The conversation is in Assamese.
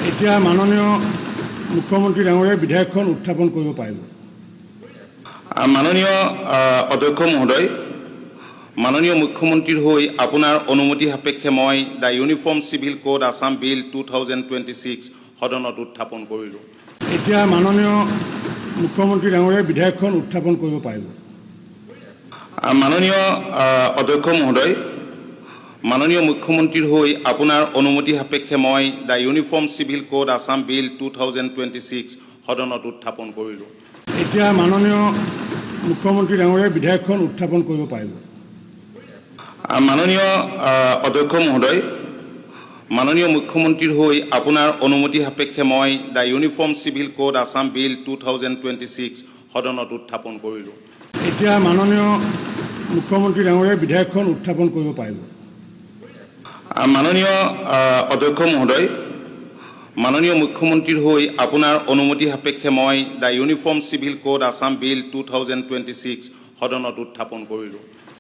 এতিয়া মাননীয় মুখ্যমন্ত্ৰী ডাঙৰীয়াই বিধেয়কখন উত্থাপন কৰিব পাৰিব। মাননীয় অধ্যক্ষ মহোদয়, মাননীয় মুখ্যমন্ত্ৰীৰ হৈ আপোনাৰ অনুমতি সাপেক্ষে মই the uniform civil code Assam bill 2026 সদনত উত্থাপন কৰিলোঁ। এতিয়া মাননীয় মুখ্যমন্ত্ৰী ডাঙৰীয়াই বিধেয়কখন উত্থাপন কৰিব পাৰিব। মাননীয় অধ্যক্ষ মহোদয়, মাননীয় মুখ্যমন্ত্ৰীৰ হৈ আপোনাৰ অনুমতি সাপেক্ষে মই the uniform civil code Assam bill 2026 সদনত উত্থাপন কৰিলোঁ। এতিয়া মাননীয় মুখ্যমন্ত্ৰী ডাঙৰীয়াই বিধেয়কখন উত্থাপন কৰিব পাৰিব। মাননীয় অধ্যক্ষ মহোদয়, মাননীয় মুখ্যমন্ত্ৰীৰ হৈ আপোনাৰ অনুমতি সাপেক্ষে মই the uniform civil code Assam bill 2026 সদনত উত্থাপন কৰিলোঁ। এতিয়া মাননীয় মুখ্যমন্ত্ৰী ডাঙৰীয়াই বিধেয়কখন উত্থাপন কৰিব পাৰিব। মাননীয় অধ্যক্ষ মহোদয়, মাননীয় মুখ্যমন্ত্ৰীৰ হৈ আপোনাৰ অনুমতি সাপেক্ষে মই the uniform civil code Assam bill 2026 সদনত উত্থাপন কৰিলোঁ।